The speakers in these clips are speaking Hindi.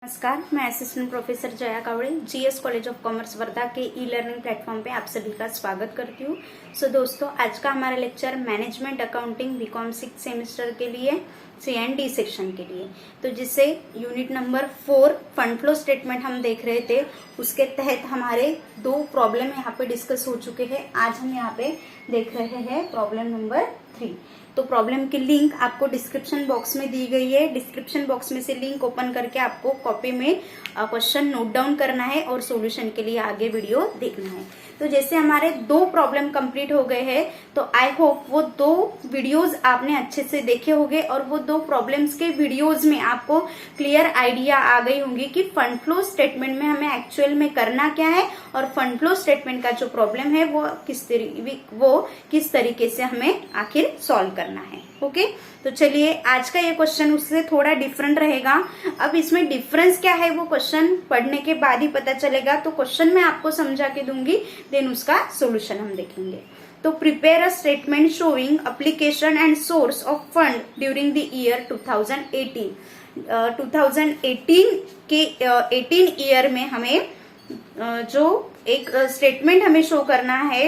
नमस्कार, मैं assistant professor Jaya Kawade GS college of commerce Wardha के ई लर्निंग प्लेटफॉर्म पे आप सभी का स्वागत करती हूँ। सो दोस्तों, आज का हमारा lecture management accounting BCom 6 semester के लिए C&D सेक्शन के लिए, तो जिससे unit number 4 fund flow statement हम देख रहे थे, उसके तहत हमारे 2 प्रॉब्लम यहाँ पे डिस्कस हो चुके हैं। आज हम यहाँ पे देख रहे हैं प्रॉब्लम नंबर 3। तो प्रॉब्लम की लिंक आपको डिस्क्रिप्शन बॉक्स में दी गई है। डिस्क्रिप्शन बॉक्स में से लिंक ओपन करके आपको कॉपी में क्वेश्चन नोट डाउन करना है और सॉल्यूशन के लिए आगे वीडियो देखना है। तो जैसे हमारे 2 प्रॉब्लम कंप्लीट हो गए हैं, तो आई होप वो 2 वीडियोस आपने अच्छे से देखे होंगे और वो 2 प्रॉब्लम्स के वीडियोस में आपको क्लियर आइडिया आ गई होंगी कि फंड फ्लो स्टेटमेंट में हमें एक्चुअल में करना क्या है और फंड फ्लो स्टेटमेंट का जो प्रॉब्लम है वो किस तरीके से हमें आखिर सॉल्व करना है। ओके, तो चलिए आज का ये क्वेश्चन उससे थोड़ा डिफरेंट रहेगा। अब इसमें डिफरेंस क्या है वो क्वेश्चन पढ़ने के बाद ही पता चलेगा। तो क्वेश्चन मैं आपको समझा के दूंगी, देन उसका सॉल्यूशन हम देखेंगे। तो prepare a statement showing application and source of fund during the year 2018। 2018 के 18 ईयर में हमें जो एक स्टेटमेंट हमें शो करना है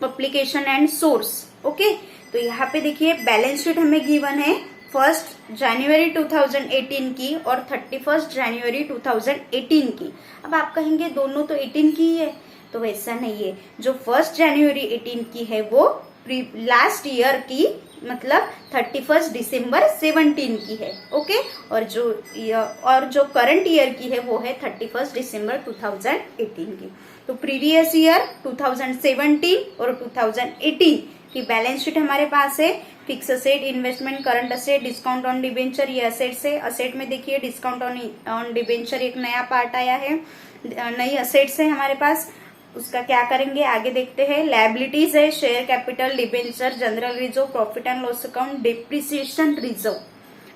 एप्लीकेशन एंड सोर्स। ओके, तो यहाँ पे देखिए बैलेंस शीट हमें गिवन है 1 जनवरी 2018 की और 31 जनवरी 2018 की। अब आप कहेंगे दोनों तो 18 की ही है, तो वैसा नहीं है। जो 1 जनवरी 18 की है वो लास्ट ईयर की, मतलब 31 दिसंबर 17 की है। ओके, और जो करंट ईयर की है वो है 31 दिसंबर 2018 की। तो प्रीवियस ईयर 2017 और 2018 की बैलेंस शीट हमारे पास है। Fix asset, investment, current asset, discount on debenture, ये असेट्स है। असेट में देखिए डिस्काउंट ऑन डिबेंचर एक नया पार्ट आया है, नई असेट्स है हमारे पास। उसका क्या करेंगे आगे देखते हैं। लायबिलिटीज है share capital, debenture, general reserve, profit and loss account, depreciation reserve.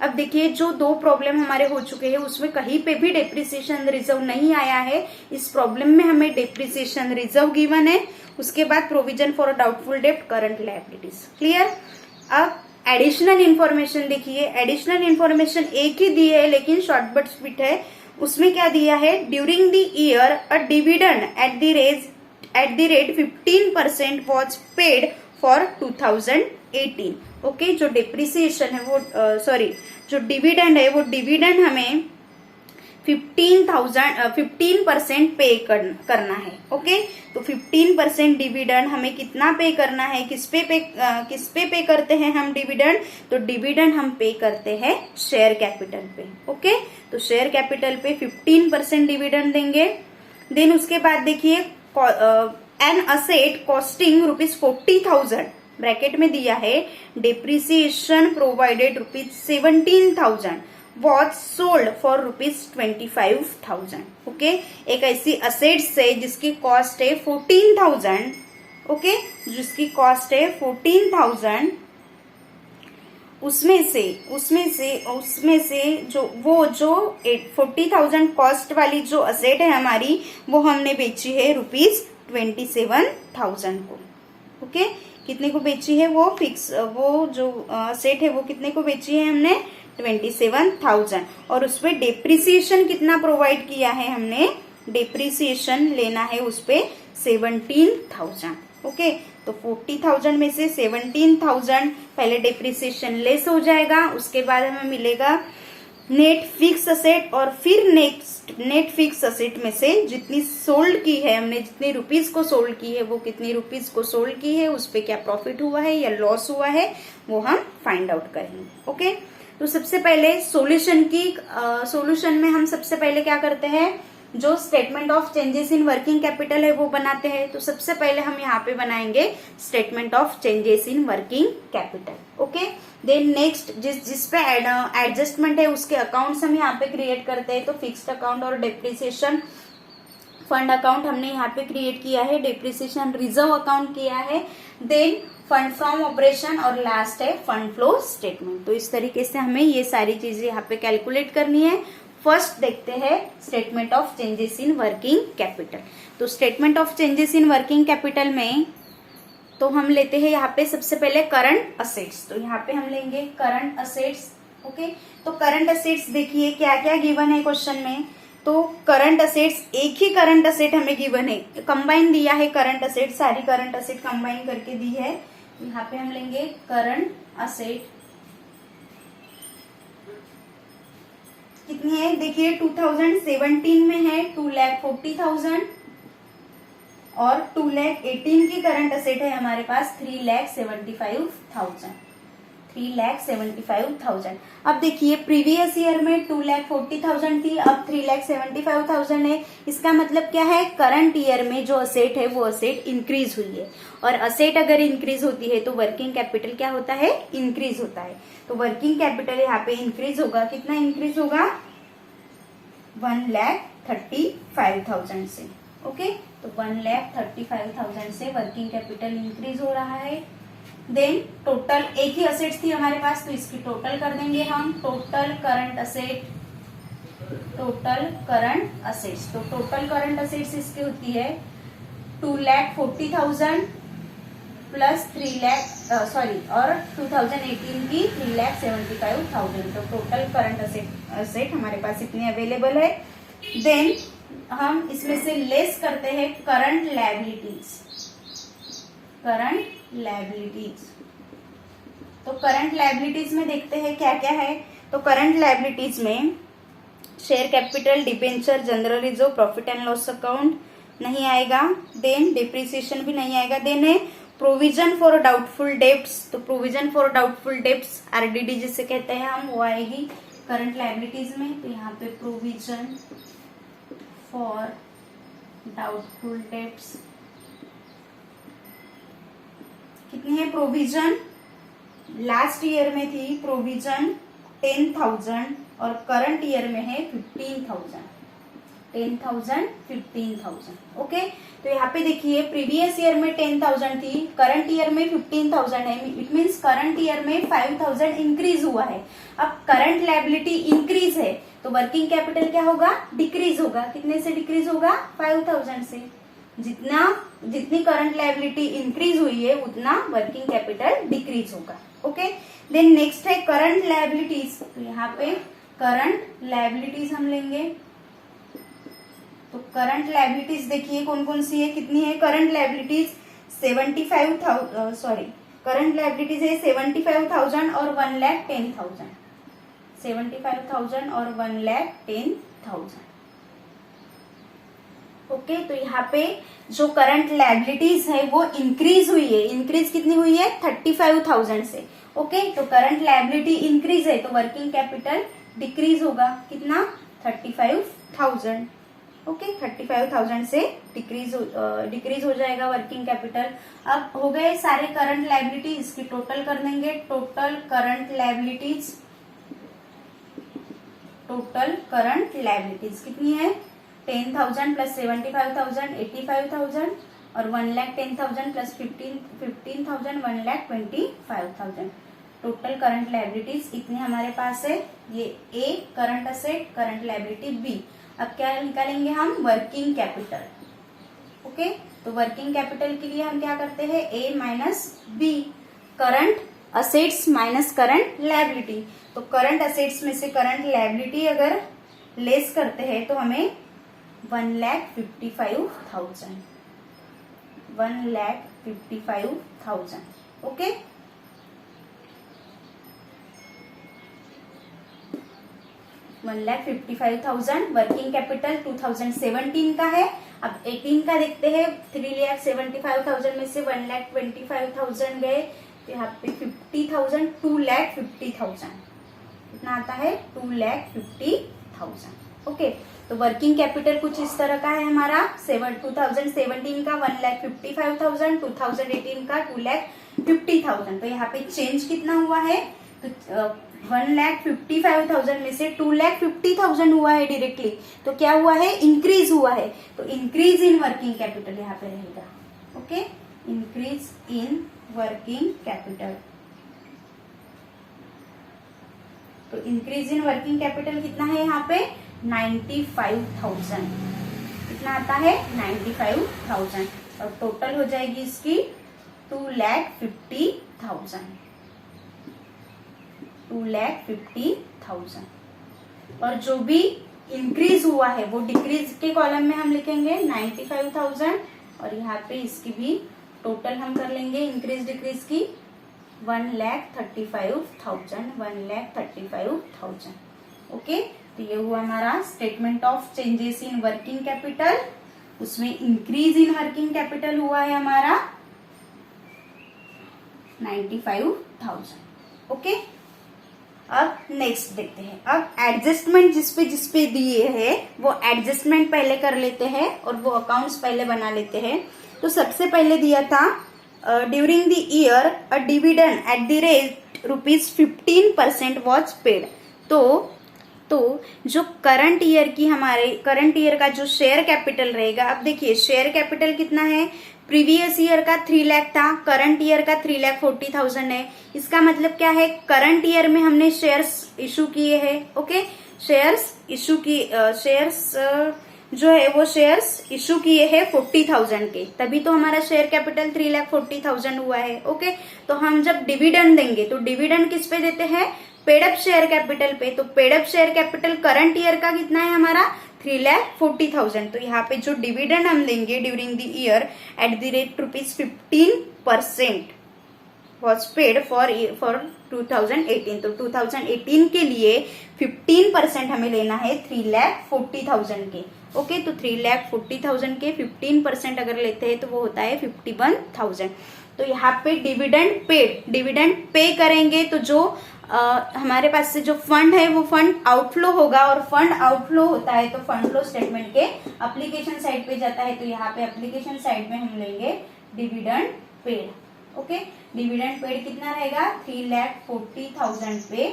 अब देखिए जो 2 प्रॉब्लम हमारे हो चुके हैं उसमें कहीं पे भी डेप्रिसिएशन रिजर्व नहीं आया है। इस प्रॉब्लम में हमें डेप्रिसिएशन रिजर्व गिवन है, उसके बाद प्रोविजन फॉर डाउटफुल डेप्ट, करंट लायबिलिटीज। क्लियर। अब एडिशनल इन्फॉर्मेशन देखिए, एडिशनल इन्फॉर्मेशन एक ही दी है लेकिन शॉर्ट बट स्वीट है। उसमें क्या दिया है, during the year a dividend at the rate 15% was paid for 2018। Okay, जो डेप्रिसिएशन है वो जो डिविडेंड है वो डिविडेंड हमें 15% पे करना है। ओके, तो 15% डिविडेंड हमें कितना पे करना है, किस पे पे करते हैं हम डिविडेंड, तो डिविडेंड हम पे करते हैं शेयर कैपिटल पे। ओके, तो शेयर कैपिटल पे 15% डिविडेंड देंगे। देन उसके बाद देखिए एन असेट कॉस्टिंग ₹40,000 ब्रैकेट में दिया है, depreciation provided ₹17,000 was sold for ₹25,000। Okay, एक ऐसी असेट्स है जिसकी कॉस्ट है 14,000। ओके, जिसकी कॉस्ट है 14,000, उसमें से जो 40,000 कॉस्ट वाली जो असेट है हमारी वो हमने बेची है ₹27,000 को। ओके, कितने को बेची है वो जो असेट है वो कितने को बेची है हमने 27,000। और उसपे डेप्रिसिएशन कितना प्रोवाइड किया है हमने, डेप्रिसिएशन लेना है उसपे 17,000। ओके, तो 40,000 में से 17,000 पहले डेप्रिसिएशन लेस हो जाएगा, उसके बाद हमें मिलेगा नेट फिक्स असेट, और फिर नेट फिक्स असेट में से जितनी सोल्ड की है हमने, जितनी रुपीस को सोल्ड की है वो कितनी रुपीस को सोल्ड की है, उस पे क्या प्रॉफिट हुआ है या लॉस हुआ है वो हम फाइंड आउट करेंगे। ओके, तो सबसे पहले सॉल्यूशन में हम सबसे पहले क्या करते हैं, जो statement of changes in working capital है वो बनाते हैं। तो सबसे पहले हम यहाँ पे बनाएंगे statement of changes in working capital. Okay, then next जिस पे एडजस्टमेंट है उसके अकाउंट्स हम यहाँ पे क्रिएट करते हैं। तो फिक्स्ड अकाउंट और डेप्रिसिएशन फंड अकाउंट हमने यहाँ पे क्रिएट किया है, डेप्रिसिएशन रिजर्व अकाउंट किया है, देन फंड फ्रॉम ऑपरेशन, और लास्ट है फंड फ्लो स्टेटमेंट। तो इस तरीके से हमें ये सारी चीजें यहाँ पे कैलकुलेट करनी है। फर्स्ट देखते हैं statement of changes in working capital. तो statement of changes in working capital में तो हम लेते हैं यहाँ पे सबसे पहले करंट असेट्स। तो यहाँ पे हम लेंगे करंट असेट्स ओके, तो करंट असेट्स देखिए क्या क्या गिवन है क्वेश्चन में। तो करंट असेट्स, एक ही करंट असेट हमें गिवन है, कंबाइन दिया है करंट असेट, सारी करंट असेट कंबाइन करके दी है। यहाँ पे हम लेंगे करंट असेट कितनी है देखिए, 2017 में है 2,40,000 और 2,18 की करंट असेट है हमारे पास 3,75,000। 3,75,000। अब देखिए प्रीवियस ईयर में 2,40,000 थी, अब 3,75,000 है। इसका मतलब क्या है, करंट ईयर में जो असेट है वो असेट इंक्रीज हुई है, और असेट अगर इंक्रीज होती है तो वर्किंग कैपिटल क्या होता है, इंक्रीज होता है। तो वर्किंग कैपिटल यहाँ पे इंक्रीज होगा, कितना इंक्रीज होगा, 1,35,000 से। ओके, तो 1,35,000 से वर्किंग कैपिटल इंक्रीज हो रहा है। देन टोटल, एक ही असेट्स थी हमारे पास तो इसकी टोटल कर देंगे हम, total current asset, total current assets. तो टोटल करंट असेट्स इसकी होती है 2,40,000 प्लस 3,00,000 और 2018 की 3,75,000। तो टोटल करंट असेट हमारे पास इतनी अवेलेबल है। देन हम इसमें से लेस करते हैं करंट लायबिलिटीज, करंट लायबिलिटीज। तो करंट लायबिलिटीज में देखते हैं क्या क्या है। तो करंट लायबिलिटीज में share capital, debenture, general reserve, profit and loss account नहीं आएगा, देन डिप्रिसिएशन भी नहीं आएगा। देन है प्रोविजन फॉर डाउटफुल डेब्ट्स। तो provision for doubtful debts, RDD जिसे कहते हैं हम, वो आएगी करंट लायबिलिटीज में। तो यहाँ पे प्रोविजन फॉर डाउटफुल डेब्ट्स कितनी है, प्रोविजन लास्ट ईयर में थी प्रोविजन 10,000 और करंट ईयर में है 15,000। 10,000, 15,000। ओके, तो यहाँ पे देखिए प्रीवियस ईयर में 10,000 थी, करंट ईयर में 15,000 है। इट मीन्स करंट ईयर में 5,000 इंक्रीज हुआ है। अब करंट लायबिलिटी इंक्रीज है तो वर्किंग कैपिटल क्या होगा, डिक्रीज होगा। कितने से डिक्रीज होगा, 5,000 से। जितनी करंट लायबिलिटी इंक्रीज हुई है उतना वर्किंग कैपिटल डिक्रीज होगा। ओके, देन नेक्स्ट है करंट लायबिलिटीज। तो यहाँ पे करंट लायबिलिटीज हम लेंगे। तो करंट लायबिलिटीज देखिए कौन कौन सी है, कितनी है करंट लायबिलिटीज, 75,000 करंट लायबिलिटीज है 75,000 और 1,10,000। 75,000 और 1,10,000। ओके, तो यहाँ पे जो करंट लायबिलिटीज है वो इंक्रीज हुई है। इंक्रीज कितनी हुई है, 35,000 से। ओके, तो करंट लायबिलिटी इंक्रीज है तो वर्किंग कैपिटल डिक्रीज होगा, कितना, 35,000। ओके, 35,000 से डिक्रीज हो जाएगा वर्किंग कैपिटल। अब हो गए सारे करंट लायबिलिटी, इसकी टोटल कर देंगे। Total current liabilities, total current liabilities कितनी है, 10,000 प्लस 75,000 85,000 और 1,10,000 प्लस 15,000 1,25,000। टोटल करंट लायबिलिटीज इतनी हमारे पास है। ये A current asset, current liability B. अब क्या निकालेंगे हम, वर्किंग कैपिटल। ओके, तो वर्किंग कैपिटल के लिए हम क्या करते हैं, A minus B, current assets minus current liability. तो करंट असेट्स में से करंट लायबिलिटी अगर लेस करते हैं तो हमें 1,55,000, 1,55,000। ओके, $1,55,000 वर्किंग कैपिटल 2017 का है। अब 18 का देखते हैं। 3,75,000 में से 1,25,000 गए तो यहाँ पे 50,000, 2,50,000 कितना आता है, 2,50,000। ओके, तो वर्किंग कैपिटल कुछ इस तरह का है हमारा। 2017 का 1,55,000, 2018 का 2,50,000। तो यहाँ पे चेंज कितना हुआ है, तो 1,55,000 में से 2,50,000 हुआ है डायरेक्टली। तो क्या हुआ है, इंक्रीज हुआ है। तो इंक्रीज इन वर्किंग कैपिटल यहाँ पे रहेगा। Okay, increase in working capital. तो इंक्रीज इन वर्किंग कैपिटल कितना है यहाँ पे, 95,000। कितना आता है, 95,000। और टोटल हो जाएगी इसकी 2,50,000। 2,50,000। और जो भी इंक्रीज हुआ है वो डिक्रीज के कॉलम में हम लिखेंगे 95,000, और यहाँ पे इसकी भी टोटल हम कर लेंगे इंक्रीज डिक्रीज की 1,35,000। ओके, तो ये हुआ हमारा statement of changes in working capital. उसमें इंक्रीज इन वर्किंग कैपिटल हुआ है हमारा 95,000। ओके, अब नेक्स्ट देखते हैं। अब एडजस्टमेंट जिसपे दिए हैं वो एडजस्टमेंट पहले कर लेते हैं और वो अकाउंट्स पहले बना लेते हैं। तो सबसे पहले दिया था during the year a dividend at the rate ₹15% was paid. तो जो करंट ईयर का जो शेयर कैपिटल रहेगा, अब देखिए शेयर कैपिटल कितना है, प्रीवियस ईयर का 3 लाख था, करंट ईयर का 3,40,000 है। इसका मतलब क्या है, करंट ईयर में हमने शेयर्स इशू किए हैं। ओके, शेयर्स जो है वो शेयर्स इशू किए हैं 40,000 के, तभी तो हमारा शेयर कैपिटल 3,40,000 हुआ है। ओके, तो हम जब डिविडेंड देंगे तो डिविडेंड किस पे देते हैं, पेड अप शेयर कैपिटल पे। तो paid up share capital current year का कितना है हमारा 3,40,000। तो यहाँ पे जो डिविडेंड हम देंगे during the year at the rate ₹15% was paid for 2018। तो 2018 के लिए 15% हमें लेना है 3,40,000 के। ओके, तो 3,40,000 के 15% अगर लेते हैं तो वो होता है 51,000। तो यहाँ पे डिविडेंड पे करेंगे तो जो हमारे पास से जो फंड है वो फंड आउटफ्लो होगा, और फंड आउटफ्लो होता है तो फंड फ्लो स्टेटमेंट के एप्लीकेशन साइड पे जाता है। तो यहाँ पे एप्लीकेशन साइड में हम लेंगे dividend paid. Okay, dividend paid कितना रहेगा 3,40,000 पे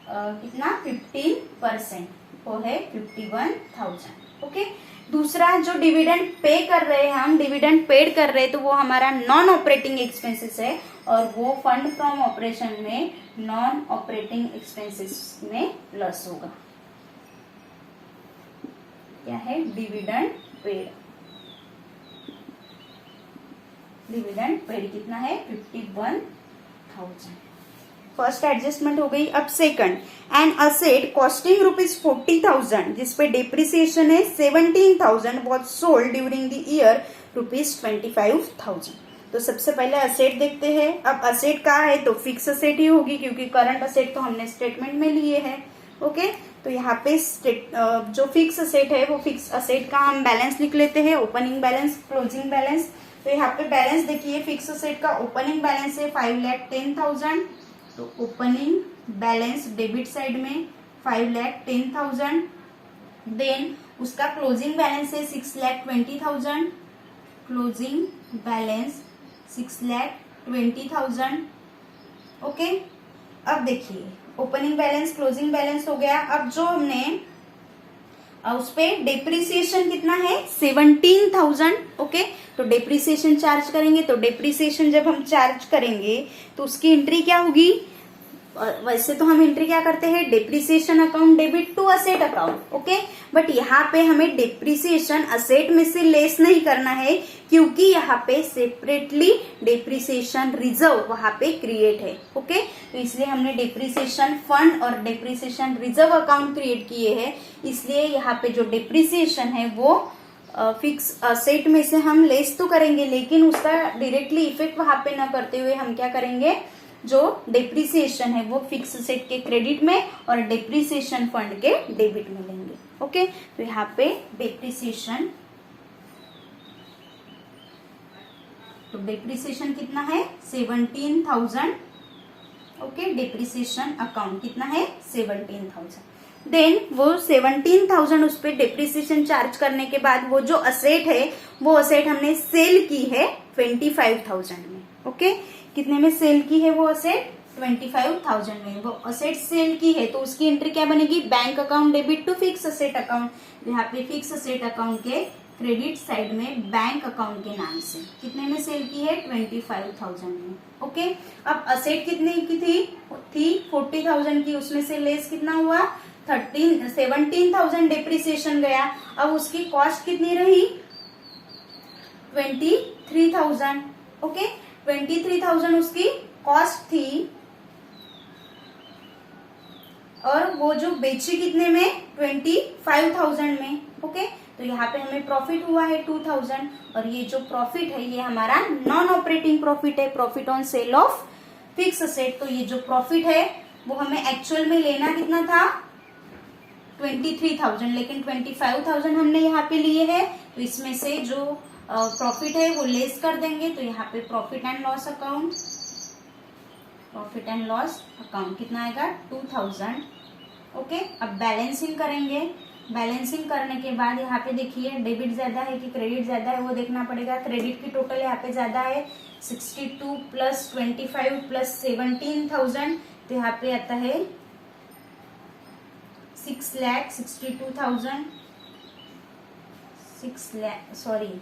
कितना 15% वो है 51,000। ओके, दूसरा जो डिविडेंड पे कर रहे हैं हम, डिविडेंड पेड कर रहे हैं तो वो हमारा नॉन ऑपरेटिंग एक्सपेंसेस है, और वो फंड फ्रॉम ऑपरेशन में नॉन ऑपरेटिंग एक्सपेंसेस में प्लस होगा। क्या है, डिविडेंड पेड कितना है 51,000। फर्स्ट एडजस्टमेंट हो गई। अब सेकंड, एन असेट कॉस्टिंग ₹40,000 जिसपे डिप्रिसिएशन है 17,000 was sold during the year ₹25,000। तो सबसे पहले असेट देखते हैं। अब असेट कहाँ है, तो फिक्स असेट ही होगी क्योंकि करंट असेट तो हमने स्टेटमेंट में लिए हैं। ओके, तो यहाँ पे जो फिक्स असेट है वो फिक्स असेट का हम बैलेंस लिख लेते हैं, ओपनिंग बैलेंस, क्लोजिंग बैलेंस। तो यहाँ पे बैलेंस देखिए, फिक्स असेट का ओपनिंग बैलेंस है 5,10,000। तो ओपनिंग बैलेंस डेबिट साइड में 5,10,000। देन उसका क्लोजिंग बैलेंस है 6,20,000। Closing balance 6,20,000। ओके, अब देखिए ओपनिंग बैलेंस क्लोजिंग बैलेंस हो गया। अब जो हमने उस पे डेप्रिसिएशन कितना है 17,000। ओके, तो डेप्रिसिएशन चार्ज करेंगे। तो डेप्रिसिएशन जब हम चार्ज करेंगे तो उसकी एंट्री क्या होगी, वैसे तो हम एंट्री क्या करते हैं, depreciation account debit to asset account. Okay, but यहाँ पे हमें डेप्रिसिएशन असेट में से लेस नहीं करना है क्योंकि यहाँ पे सेपरेटली डेप्रिसिएशन रिजर्व वहां पे क्रिएट है। ओके, तो इसलिए हमने डेप्रिसिएशन फंड और डेप्रिसिएशन रिजर्व अकाउंट क्रिएट किए हैं। इसलिए यहाँ पे जो डेप्रिसिएशन है वो फिक्स असेट में से हम लेस तो करेंगे, लेकिन उसका डायरेक्टली इफेक्ट वहां पे न करते हुए हम क्या करेंगे, जो डेप्रिसिएशन है वो फिक्स असेट के क्रेडिट में और डेप्रिसिएशन फंड के डेबिट में लेंगे। ओके, तो यहाँ पे डेप्रिसिएशन, तो डेप्रिसिएशन कितना है 17,000। ओके, डेप्रिसिएशन अकाउंट कितना है 17,000। देन वो 17,000 उस पर डेप्रिसिएशन चार्ज करने के बाद वो जो असेट है वो असेट हमने सेल की है 25,000 में। ओके, कितने में सेल की है वो असेट 25,000 में वो असेट सेल की है। तो उसकी एंट्री क्या बनेगी, bank account debit to fix asset account. यहाँ पे फिक्स असेट अकाउंट के क्रेडिट साइड में बैंक अकाउंट के नाम से कितने में सेल की है 25,000 में। ओके, अब असेट कितने की थी 40,000 की, उसमें से लेस कितना हुआ 17,000 डेप्रिसिएशन गया। अब उसकी कॉस्ट कितनी रही 23,000। ओके, 23,000 उसकी कॉस्ट थी। और वो जो बेची कितने में, 25,000 में। ओके, तो यहाँ पे हमें प्रॉफिट हुआ है 2,000, और ये जो प्रॉफिट है ये हमारा नॉन ऑपरेटिंग प्रॉफिट है, profit on sale of fix asset. तो ये जो प्रॉफिट है वो हमें एक्चुअल में लेना कितना था, 23,000, लेकिन 25,000 हमने यहाँ पे लिए है, तो इसमें से जो प्रॉफिट है वो लेस कर देंगे। तो यहाँ पे profit and loss account, profit and loss account कितना आएगा, 2,000। ओके, अब बैलेंसिंग करेंगे। बैलेंसिंग करने के बाद यहाँ पे देखिए डेबिट ज्यादा है कि क्रेडिट ज्यादा है वो देखना पड़ेगा। क्रेडिट की टोटल यहाँ पे ज्यादा है 62 प्लस 25 प्लस 17,000, तो यहाँ पे आता है 6,62,000, 6 लाख, सॉरी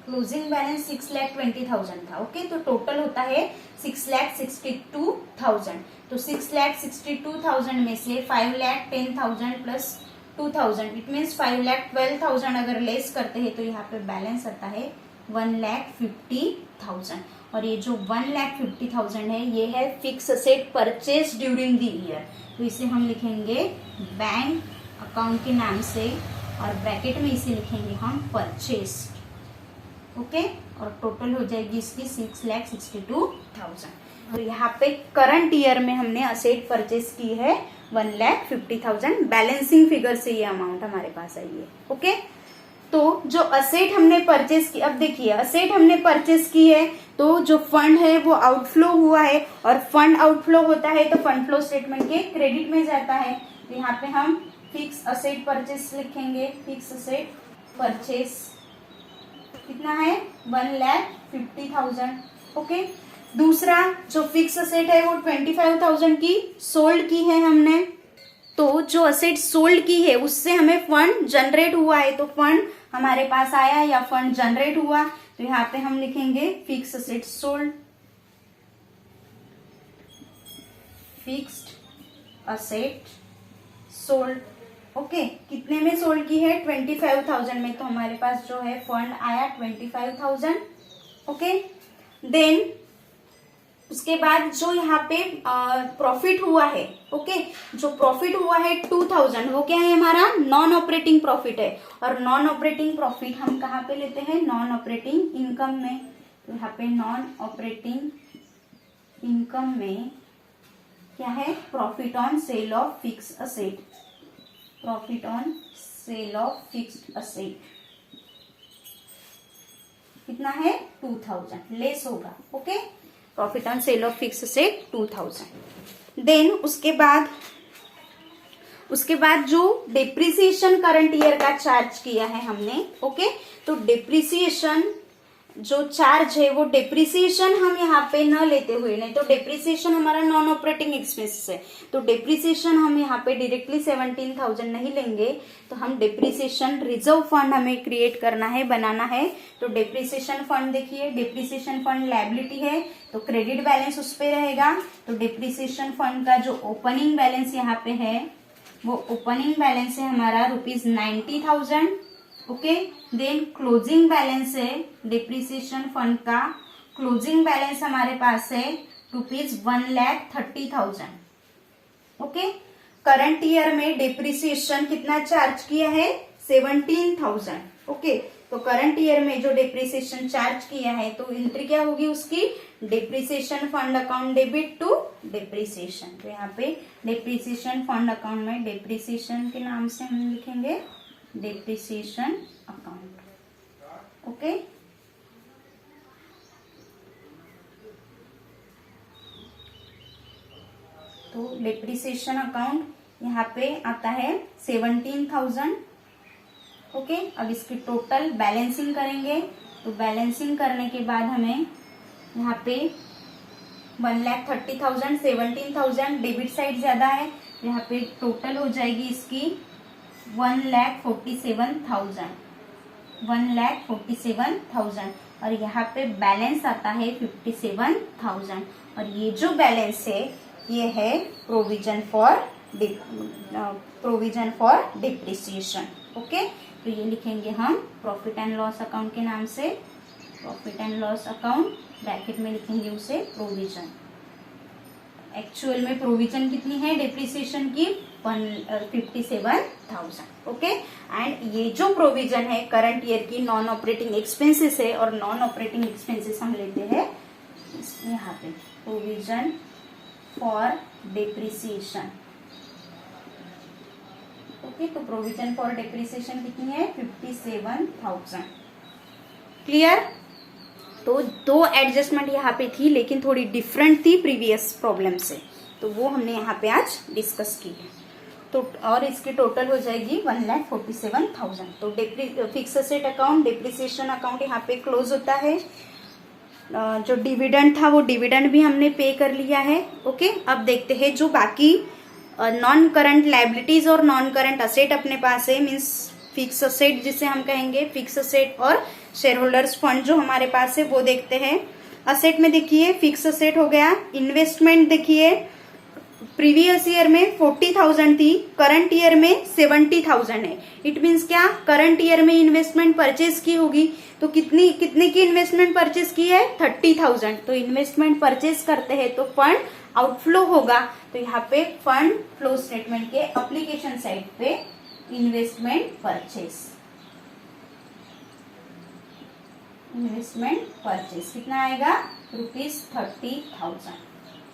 क्लोजिंग बैलेंस 6,20,000 था। ओके, तो टोटल होता है 6,62,000। तो 6,62,000 में से 5,10,000 प्लस 2,000 इट मीन्स 5,12,000 अगर लेस करते हैं तो यहाँ पे बैलेंस आता है 1,50,000। और ये जो 1,50,000 है ये है fix asset purchase during the year. तो इसे हम लिखेंगे बैंक अकाउंट के नाम से, और ब्रैकेट में इसे लिखेंगे हम परचेज। ओके, और टोटल हो जाएगी इसकी 6,62,000। तो यहाँ पे करंट ईयर में हमने असेट परचेज की है 1,50,000। बैलेंसिंग फिगर से ये अमाउंट हमारे पास आई है। ओके, तो जो असेट हमने परचेज की, अब देखिए असेट हमने परचेज की है तो जो फंड है वो आउटफ्लो हुआ है, और फंड आउटफ्लो होता है तो फंड फ्लो स्टेटमेंट के क्रेडिट में जाता है। तो यहाँ पे हम फिक्स असेट परचेज लिखेंगे। फिक्स असेट परचेज कितना है, 1,50,000। ओके, दूसरा जो फिक्स असेट है वो 25,000 की सोल्ड की है हमने। तो जो असेट सोल्ड की है उससे हमें फंड जनरेट हुआ है, तो फंड हमारे पास आया या फंड जनरेट हुआ, तो यहाँ पे हम लिखेंगे fix asset sold, fixed asset sold. Okay, कितने में सोल्ड की है, 25,000 में, तो हमारे पास जो है फंड आया 25,000। ओके, देन उसके बाद जो यहाँ पे प्रॉफिट हुआ है, ओके, जो प्रॉफिट हुआ है 2,000, वो क्या है हमारा नॉन ऑपरेटिंग प्रॉफिट है। और नॉन ऑपरेटिंग प्रॉफिट हम कहाँ पे लेते हैं, नॉन ऑपरेटिंग इनकम में। तो यहाँ पे नॉन ऑपरेटिंग इनकम में क्या है, profit on sale of fix asset, profit on sale of fixed asset कितना है, 2,000 लेस होगा। Okay, profit on sale of fix asset 2,000। Then उसके बाद जो डेप्रिसिएशन करंट ईयर का चार्ज किया है हमने, ओके, तो डेप्रिसिएशन जो चार्ज है वो डेप्रिसिएशन हम यहाँ पे न लेते हुए, नहीं तो डेप्रिसिएशन हमारा नॉन ऑपरेटिंग एक्सपेंसेस है, तो डेप्रिसिएशन हम यहाँ पे डायरेक्टली 17,000 नहीं लेंगे, तो हम डेप्रिसिएशन रिजर्व फंड हमें क्रिएट करना है, बनाना है। तो डेप्रिसिएशन फंड देखिए, डेप्रिसिएशन फंड लायबिलिटी है तो क्रेडिट बैलेंस उस पे रहेगा। तो डेप्रिसिएशन फंड का जो ओपनिंग बैलेंस यहाँ पे है वो ओपनिंग बैलेंस है हमारा ₹90,000। ओके, देन क्लोजिंग बैलेंस है डिप्रिसिएशन फंड का, क्लोजिंग बैलेंस हमारे पास है ₹1,30,000। ओके, करंट ईयर में डिप्रिसिएशन कितना चार्ज किया है, 17,000। ओके, तो करंट ईयर में जो डिप्रिसिएशन चार्ज किया है तो एंट्री क्या होगी उसकी, depreciation fund account debit to depreciation. तो यहाँ पे डिप्रिसिएशन फंड अकाउंट में डिप्रिसिएशन के नाम से हम लिखेंगे डिप्रिसिएशन अकाउंट। ओके, तो डिप्रिसिएशन अकाउंट यहाँ पे आता है 17,000। ओके, अब इसकी टोटल बैलेंसिंग करेंगे। तो बैलेंसिंग करने के बाद हमें यहाँ पे 1,30,000, 17,000 डेबिट साइड ज्यादा है, यहाँ पे टोटल हो जाएगी इसकी 1,47,000, 1,47,000, और यहाँ पे बैलेंस आता है 57,000। और ये जो बैलेंस है ये है प्रोविजन फॉर डिप्रिसिएशन। ओके, तो ये लिखेंगे हम प्रॉफिट एंड लॉस अकाउंट के नाम से, profit and loss account, bracket में लिखेंगे उसे प्रोविजन। एक्चुअल में प्रोविजन कितनी है डेप्रिसिएशन की 57,000। ओके, एंड ये जो प्रोविजन है करंट ईयर की नॉन ऑपरेटिंग एक्सपेंसेस है, और नॉन ऑपरेटिंग एक्सपेंसेस हम लेते हैं यहाँ पे प्रोविजन फॉर डेप्रिसिएशन। ओके, तो प्रोविजन फॉर डेप्रिसिएशन कितनी है 57,000। क्लियर। तो दो एडजस्टमेंट यहाँ पे थी, लेकिन थोड़ी डिफरेंट थी प्रीवियस प्रॉब्लम से, तो वो हमने यहाँ पे आज डिस्कस की है। तो और इसकी टोटल हो जाएगी 1,47,000। तो fix asset account, depreciation account यहाँ पे क्लोज होता है। जो डिविडेंड था वो डिविडेंड भी हमने पे कर लिया है। ओके, अब देखते हैं जो बाकी नॉन करंट लाइबिलिटीज और नॉन करंट असेट अपने पास है, मीन्स फिक्स असेट जिसे हम कहेंगे, फिक्स असेट और शेयर होल्डर्स फंड जो हमारे पास है वो देखते हैं। असेट में देखिए फिक्स असेट हो गया। इन्वेस्टमेंट देखिए प्रीवियस ईयर में 40,000 थी, करंट ईयर में 70,000 है। इट मीन्स क्या, करंट ईयर में इन्वेस्टमेंट परचेज की होगी, तो कितनी की इन्वेस्टमेंट परचेज की है 30,000। तो इन्वेस्टमेंट परचेज करते हैं तो फंड आउटफ्लो होगा। तो यहाँ पे फंड फ्लो स्टेटमेंट के एप्लीकेशन साइड पे इन्वेस्टमेंट परचेज कितना आएगा ₹30,000।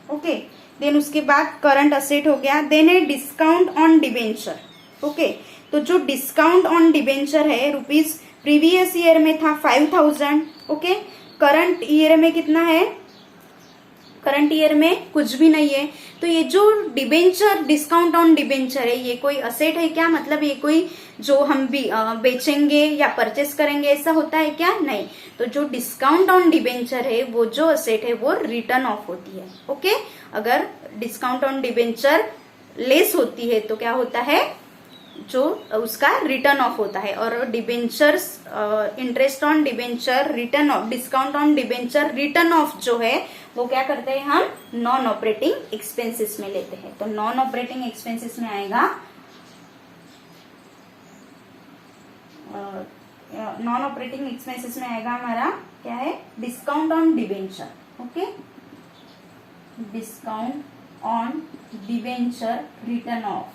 ओके, देन उसके बाद करंट असेट हो गया। देन है डिस्काउंट ऑन डिबेंचर। ओके, तो जो डिस्काउंट ऑन डिबेंचर है रुपीज प्रीवियस ईयर में था 5,000। ओके, करंट ईयर में कितना है, करंट ईयर में कुछ भी नहीं है। तो ये जो डिबेंचर डिस्काउंट ऑन डिबेंचर है, ये कोई असेट है क्या, मतलब ये कोई जो हम भी बेचेंगे या परचेस करेंगे ऐसा होता है क्या, नहीं। तो जो डिस्काउंट ऑन डिबेंचर है वो जो असेट है वो रिटर्न ऑफ होती है। ओके, अगर डिस्काउंट ऑन डिबेंचर लेस होती है तो क्या होता है, जो उसका रिटर्न ऑफ होता है। और debentures interest on debenture return of, discount on debenture return of जो है वो क्या करते हैं हम नॉन ऑपरेटिंग एक्सपेंसेस में लेते हैं। तो नॉन ऑपरेटिंग एक्सपेंसेस में आएगा, नॉन ऑपरेटिंग एक्सपेंसेस में आएगा हमारा क्या है discount on debenture. Okay, discount on debenture return of,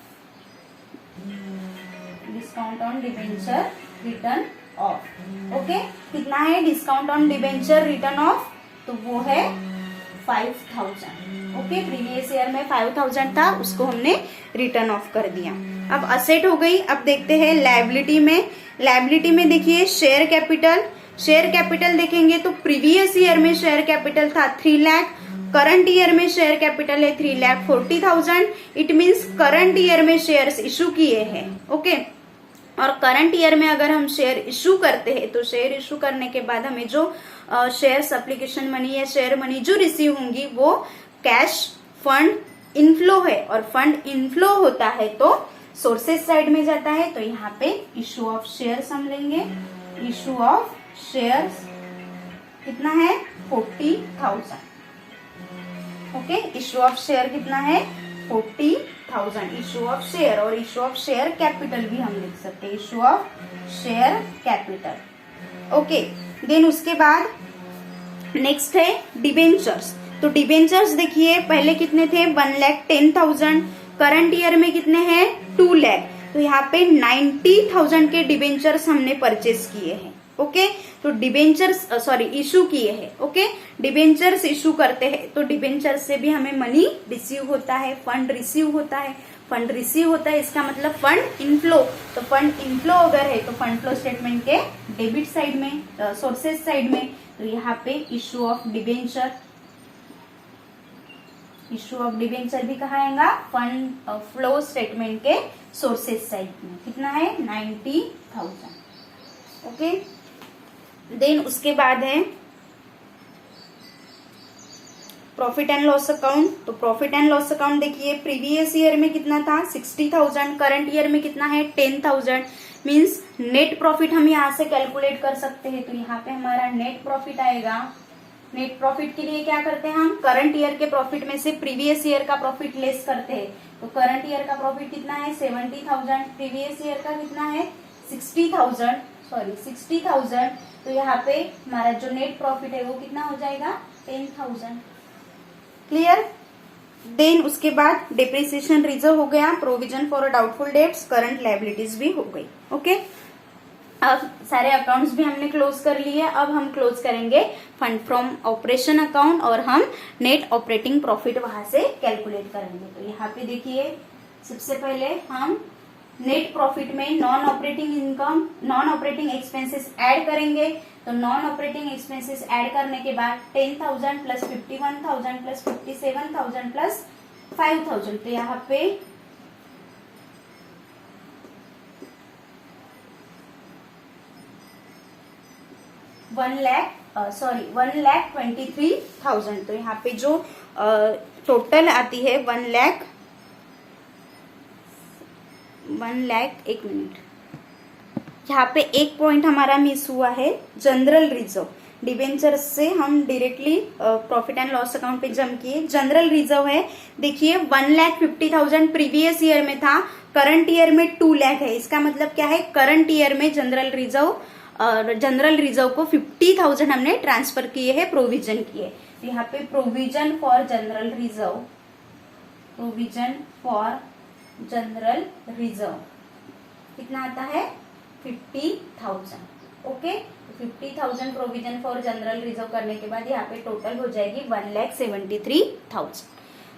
discount on debenture return of. Okay, कितना है discount on debenture return of, तो वो है 5,000। ओके, प्रीवियस ईयर में 5,000 था, उसको हमने रिटर्न ऑफ कर दिया। अब असेट हो गई। अब देखते हैं लायबिलिटी में। लायबिलिटी में देखिए शेयर कैपिटल। शेयर कैपिटल देखेंगे तो प्रीवियस ईयर में शेयर कैपिटल था 3 लाख, करंट ईयर में शेयर कैपिटल है 3,40,000। इट मीन्स करंट ईयर में शेयर्स इशू किए हैं। ओके, और करंट ईयर में अगर हम शेयर इशू करते हैं तो शेयर इशू करने के बाद हमें जो शेयर्स एप्लीकेशन मनी या शेयर मनी जो रिसीव होंगी वो कैश फंड इनफ्लो है, और फंड इनफ्लो होता है तो सोर्सेस साइड में जाता है। तो यहाँ पे इशू ऑफ शेयर्स हम लेंगे। इशू ऑफ शेयर्स कितना है 40,000। ओके, इशू ऑफ शेयर कितना है 40,000 इशू ऑफ शेयर। और इशू ऑफ शेयर कैपिटल भी हम लिख सकते हैं, issue of share capital. Okay, then उसके बाद नेक्स्ट है डिबेंचर्स। तो डिबेंचर्स देखिए पहले कितने थे 1,10,000, करंट ईयर में कितने हैं 2 लाख। तो यहाँ पे 90,000 के डिबेंचर्स हमने परचेस किए हैं। ओके, तो डिबेंचर्स इशू किए हैं। ओके, डिबेंचर्स इशू करते हैं तो डिबेंचर्स से भी हमें मनी रिसीव होता है, फंड रिसीव होता है। फंड रिसीव होता है इसका मतलब फंड इनफ्लो। तो फंड इनफ्लो अगर है तो फंड फ्लो स्टेटमेंट के डेबिट साइड में, सोर्सेस साइड में। तो यहाँ पे issue of debenture, issue of debenture भी कहाँ आएगा फंड फ्लो स्टेटमेंट के सोर्सेस साइड में। कितना है 90,000। ओके, देन उसके बाद है प्रॉफिट एंड लॉस अकाउंट। तो प्रॉफिट एंड लॉस अकाउंट देखिए प्रीवियस ईयर में कितना था 60,000, करंट ईयर में कितना है 10,000। मींस नेट प्रॉफिट हम यहाँ से कैलकुलेट कर सकते हैं। तो यहाँ पे हमारा नेट प्रॉफिट आएगा। नेट प्रॉफिट के लिए क्या करते हैं हम करंट ईयर के प्रॉफिट में से प्रीवियस ईयर का प्रॉफिट लेस करते हैं। तो करंट ईयर का प्रॉफिट कितना है 70,000, प्रीवियस ईयर का कितना है 60,000। तो यहाँ पे हमारा जो नेट प्रॉफिट है वो कितना हो जाएगा 10,000। क्लियर। देन उसके बाद डिप्रिसिएशन रिजर्व हो गया, provision for doubtful debts, current liabilities भी हो गई। ओके, अब सारे अकाउंट्स भी हमने क्लोज कर लिए। अब हम क्लोज करेंगे फंड फ्रॉम ऑपरेशन अकाउंट और हम नेट ऑपरेटिंग प्रॉफिट वहां से कैलकुलेट करेंगे। तो यहाँ पे देखिए, सबसे पहले हम नेट प्रॉफिट में non operating income, non operating expenses add करेंगे। तो नॉन ऑपरेटिंग एक्सपेंसेस ऐड करने के बाद 10,000 प्लस 51,000 प्लस 57,000 प्लस 5,000, तो यहाँ पे 1,23,000। तो यहाँ पे जो टोटल आती है 1 लाख, एक मिनट, यहाँ पे एक पॉइंट हमारा मिस हुआ है, जनरल रिजर्व। डिबेंचर से हम directly profit and loss account पे जम किए। जनरल रिजर्व है, देखिए 1,50,000 प्रीवियस ईयर में था, करंट ईयर में 2 लाख है। इसका मतलब क्या है, करंट ईयर में जनरल रिजर्व को 50,000 हमने ट्रांसफर किए हैं, प्रोविजन किए। तो यहाँ पे provision for general reserve, provision for general reserve कितना आता है, 50,000। Okay, 50,000 provision for general reserve करने के बाद यहाँ पे टोटल हो जाएगी 1,73,000।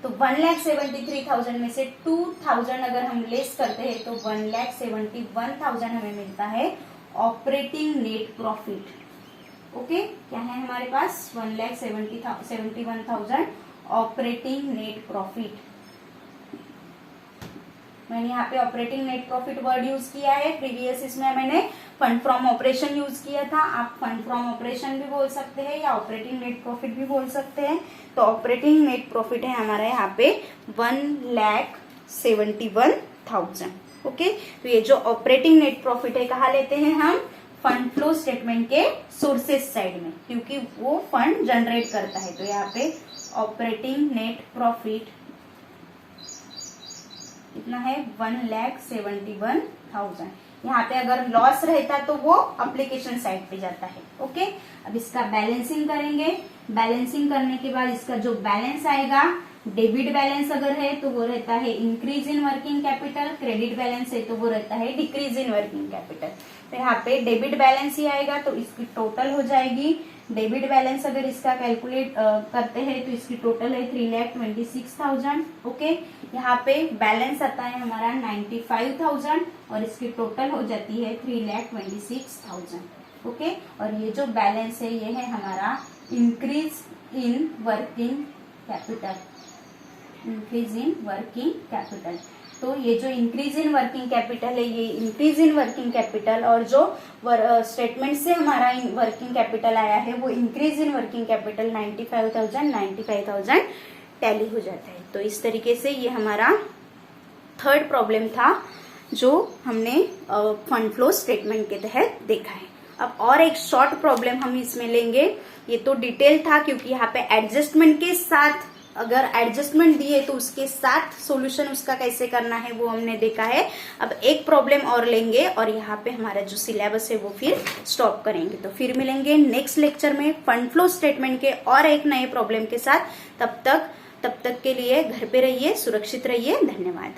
तो 1,73,000 में से 2,000 अगर हम लेस करते हैं तो 1,71,000 हमें मिलता है ऑपरेटिंग नेट प्रॉफिट। ओके, क्या है हमारे पास, 1,71,000 ऑपरेटिंग नेट प्रॉफिट। मैंने यहाँ पे operating net profit word use किया है, प्रीवियस इसमें मैंने फंड फ्रॉम ऑपरेशन यूज किया था। आप फंड फ्रॉम ऑपरेशन भी बोल सकते हैं या ऑपरेटिंग नेट प्रॉफिट भी बोल सकते हैं। तो ऑपरेटिंग नेट प्रॉफिट है हमारा यहाँ पे 1,71,000। ओके, तो ये जो ऑपरेटिंग नेट प्रॉफिट है कहाँ लेते हैं हम, फंड फ्लो स्टेटमेंट के सोर्सेस साइड में, क्योंकि वो फंड जनरेट करता है। तो यहाँ पे ऑपरेटिंग नेट प्रॉफिट कितना है, 1,71,000। यहाँ पे अगर लॉस रहता तो वो एप्लीकेशन साइड पे जाता है। ओके, अब इसका बैलेंसिंग करेंगे। बैलेंसिंग करने के बाद इसका जो बैलेंस आएगा, डेबिट बैलेंस अगर है तो वो रहता है increase in working capital, credit balance है तो वो रहता है डिक्रीज इन वर्किंग कैपिटल। तो यहाँ पे डेबिट बैलेंस ही आएगा, तो इसकी टोटल हो जाएगी, डेबिट बैलेंस अगर इसका कैलकुलेट करते हैं तो इसकी टोटल है 3,26,000। ओके, यहाँ पे बैलेंस आता है हमारा 95,000 और इसकी टोटल हो जाती है 3,26,000। ओके, और ये जो बैलेंस है ये है हमारा increase in working capital, increase in working capital. तो ये जो इंक्रीज इन वर्किंग कैपिटल है, ये इंक्रीज इन वर्किंग कैपिटल और जो स्टेटमेंट से हमारा वर्किंग कैपिटल आया है वो increase in working capital 95,000 tally हो जाता है। तो इस तरीके से ये हमारा थर्ड प्रॉब्लम था जो हमने फंड फ्लो स्टेटमेंट के तहत देखा है। अब और एक शॉर्ट प्रॉब्लम हम इसमें लेंगे, ये तो डिटेल था क्योंकि यहाँ पे एडजस्टमेंट के साथ, अगर एडजस्टमेंट दिए तो उसके साथ सॉल्यूशन उसका कैसे करना है वो हमने देखा है। अब एक प्रॉब्लम और लेंगे और यहाँ पे हमारा जो सिलेबस है वो फिर स्टॉप करेंगे। तो फिर मिलेंगे नेक्स्ट लेक्चर में फंड फ्लो स्टेटमेंट के और एक नए प्रॉब्लम के साथ। तब तक के लिए घर पे रहिए, सुरक्षित रहिए। धन्यवाद।